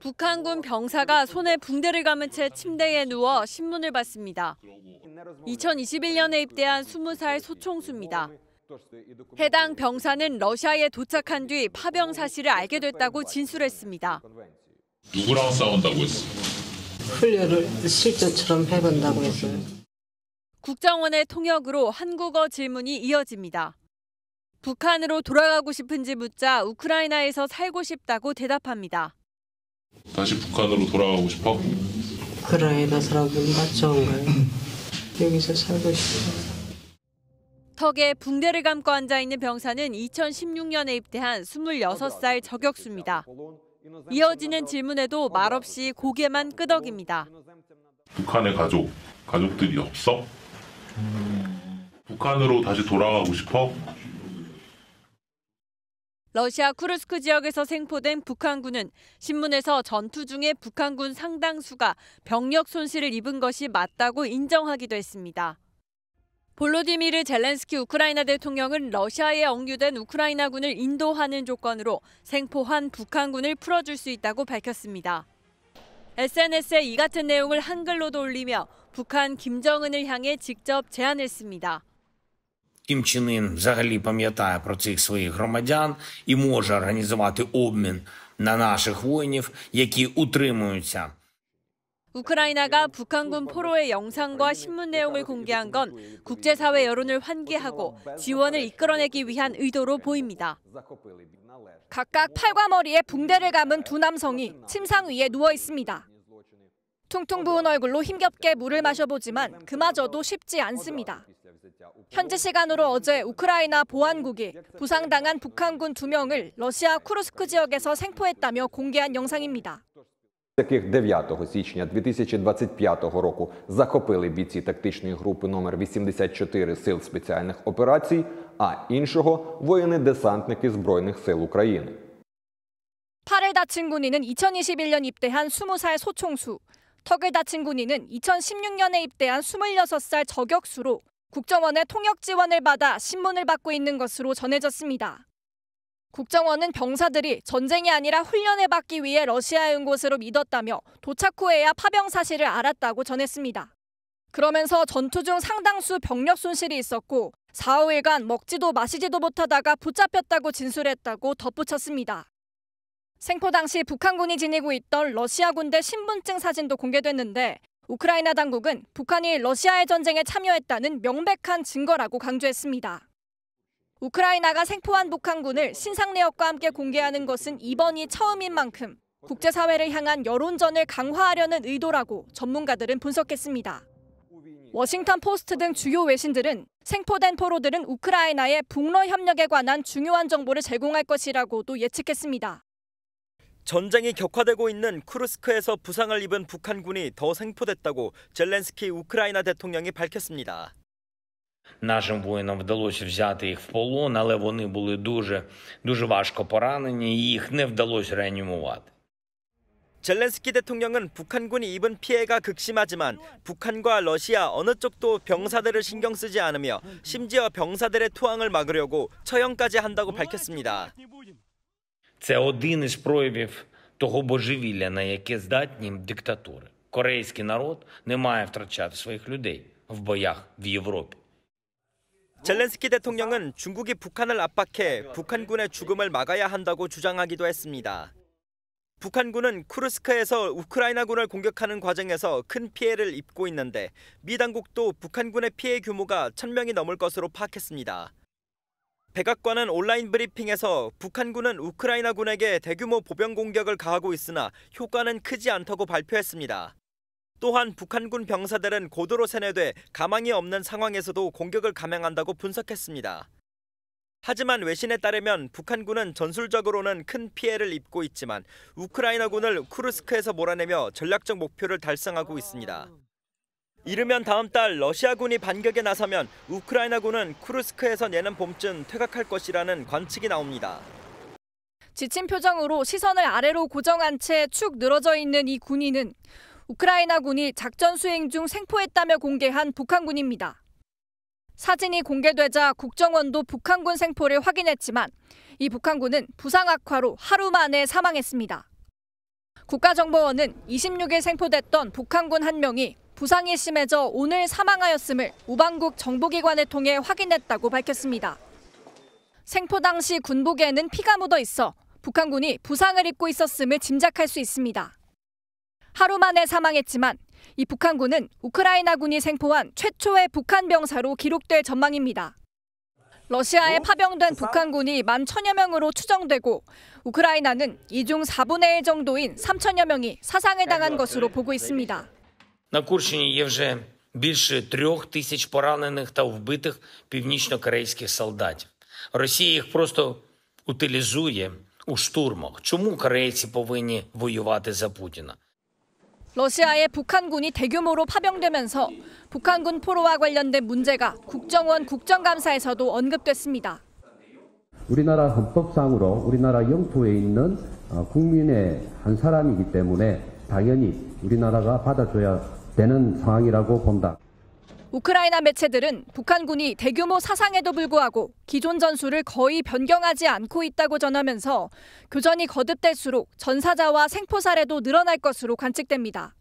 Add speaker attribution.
Speaker 1: 북한군 병사가 손에 붕대를 감은 채 침대에 누워 신문을 봤습니다. 2021년에 입대한 20살 소총수입니다. 해당 병사는 러시아에 도착한 뒤 파병 사실을 알게 됐다고 진술했습니다.
Speaker 2: 누구랑 싸운다고 했어?
Speaker 3: 훈련을 실전처럼 해본다고 했어요.
Speaker 1: 국정원의 통역으로 한국어 질문이 이어집니다. 북한으로 돌아가고 싶은지 묻자 우크라이나에서 살고 싶다고 대답합니다.
Speaker 2: 다시 북한으로 돌아가고 싶어?
Speaker 3: 우크라이나 사람보다 좋은가요? 여기서 살고 싶어요.
Speaker 1: 턱에 붕대를 감고 앉아있는 병사는 2016년에 입대한 26살 저격수입니다. 이어지는 질문에도 말없이 고개만 끄덕입니다.
Speaker 2: 북한의 가족들이 없어? 북한으로 다시 돌아가고 싶어?
Speaker 1: 러시아 쿠르스크 지역에서 생포된 북한군은 신문에서 전투 중에 북한군 상당수가 병력 손실을 입은 것이 맞다고 인정하기도 했습니다. 볼로디미르 젤렌스키 우크라이나 대통령은 러시아에 억류된 우크라이나군을 인도하는 조건으로 생포한 북한군을 풀어줄 수 있다고 밝혔습니다. SNS에 이 같은 내용을 한글로도 올리며 북한 김정은을 향해 직접 제안했습니다.
Speaker 4: Кім Чен Ін взагалі пам'ятає про цих своїх громадян і може організувати обмін на наших воїнів, які утримуються.
Speaker 1: 우크라이나가 북한군 포로의 영상과 신문 내용을 공개한 건 국제사회 여론을 환기하고 지원을 이끌어내기 위한 의도로 보입니다.
Speaker 5: 각각 팔과 머리에 붕대를 감은 두 남성이 침상 위에 누워 있습니다. 퉁퉁 부은 얼굴로 힘겹게 물을 마셔보지만 그마저도 쉽지 않습니다. 현지 시간으로 어제 우크라이나 보안국이 부상당한 북한군 2명을 러시아 쿠르스크 지역에서 생포했다며 공개한 영상입니다.
Speaker 6: Яких 9 січня 2025 року захопили бійці тактичної групи номер 84 Сил спеціальних операцій, а іншого – воїни-десантники Збройних сил України.
Speaker 5: 팔을 다친 군인은 2021년 입대한 20살 소총수, 턱을 다친 군인은 2016년에 입대한 26살 저격수로 국정원의 통역 지원을 받아 신문을 받고 있는 것으로 전해졌습니다. 국정원은 병사들이 전쟁이 아니라 훈련을 받기 위해 러시아에 온 것으로 믿었다며 도착 후에야 파병 사실을 알았다고 전했습니다. 그러면서 전투 중 상당수 병력 손실이 있었고 4, 5일간 먹지도 마시지도 못하다가 붙잡혔다고 진술했다고 덧붙였습니다. 생포 당시 북한군이 지니고 있던 러시아 군대 신분증 사진도 공개됐는데 우크라이나 당국은 북한이 러시아의 전쟁에 참여했다는 명백한 증거라고 강조했습니다. 우크라이나가 생포한 북한군을 신상내역과 함께 공개하는 것은 이번이 처음인 만큼 국제사회를 향한 여론전을 강화하려는 의도라고 전문가들은 분석했습니다. 워싱턴 포스트 등 주요 외신들은 생포된 포로들은 우크라이나의 북러 협력에 관한 중요한 정보를 제공할 것이라고도 예측했습니다.
Speaker 7: 전쟁이 격화되고 있는 쿠르스크에서 부상을 입은 북한군이 더 생포됐다고 젤렌스키 우크라이나 대통령이 밝혔습니다.
Speaker 4: Нашим воїнам вдалося взяти їх в полон, але вони були дуже важко поранені і їх не вдалося реанімувати.
Speaker 7: 젤렌스키 대통령은 북한군이 입은 피해가 극심하지만 북한과 러시아 어느 쪽도 병사들을 신경 쓰지 않으며 심지어 병사들의 투항을 막으려고 처형까지 한다고 밝혔습니다.
Speaker 4: Це один із проявів того божевілля, на яке здатні диктатури. Корейський народ не має втрачати своїх людей в боях в Європі.
Speaker 7: 젤렌스키 대통령은 중국이 북한을 압박해 북한군의 죽음을 막아야 한다고 주장하기도 했습니다. 북한군은 쿠르스크에서 우크라이나군을 공격하는 과정에서 큰 피해를 입고 있는데 미 당국도 북한군의 피해 규모가 1,000명이 넘을 것으로 파악했습니다. 백악관은 온라인 브리핑에서 북한군은 우크라이나군에게 대규모 보병 공격을 가하고 있으나 효과는 크지 않다고 발표했습니다. 또한 북한군 병사들은 고도로 세뇌돼 가망이 없는 상황에서도 공격을 감행한다고 분석했습니다. 하지만 외신에 따르면 북한군은 전술적으로는 큰 피해를 입고 있지만 우크라이나군을 쿠르스크에서 몰아내며 전략적 목표를 달성하고 있습니다. 이르면 다음 달 러시아군이 반격에 나서면 우크라이나군은 쿠르스크에서 내년 봄쯤 퇴각할 것이라는 관측이 나옵니다.
Speaker 5: 지친 표정으로 시선을 아래로 고정한 채 축 늘어져 있는 이 군인은 우크라이나군이 작전 수행 중 생포했다며 공개한 북한군입니다. 사진이 공개되자 국정원도 북한군 생포를 확인했지만 이 북한군은 부상 악화로 하루 만에 사망했습니다. 국가정보원은 26일 생포됐던 북한군 한 명이 부상이 심해져 오늘 사망하였음을 우방국 정보기관을 통해 확인했다고 밝혔습니다. 생포 당시 군복에는 피가 묻어 있어 북한군이 부상을 입고 있었음을 짐작할 수 있습니다. 하루 만에 사망했지만 이 북한군은 우크라이나군이 생포한 최초의 북한 병사로 기록될 전망입니다. 러시아에 파병된 북한군이 10,000여 명으로 추정되고 우크라이나는 이 중 4분의 1 정도인 3,000여 명이 사상을 당한 것으로 보고 있습니다.
Speaker 4: На Курщині є вже більше 3000 поранених та вбитих північно-корейських солдатів. Росія їх просто утилізує у штурмах. Чому корейці повинні воювати за Путіна?
Speaker 5: 러시아에 북한군이 대규모로 파병되면서 북한군 포로와 관련된 문제가 국정원 국정감사에서도 언급됐습니다.
Speaker 8: 우리나라 헌법상으로 우리나라 영토에 있는 국민의 한 사람이기 때문에 당연히 우리나라가 받아줘야 되는 상황이라고 본다.
Speaker 5: 우크라이나 매체들은 북한군이 대규모 사상에도 불구하고 기존 전술을 거의 변경하지 않고 있다고 전하면서 교전이 거듭될수록 전사자와 생포 사례도 늘어날 것으로 관측됩니다.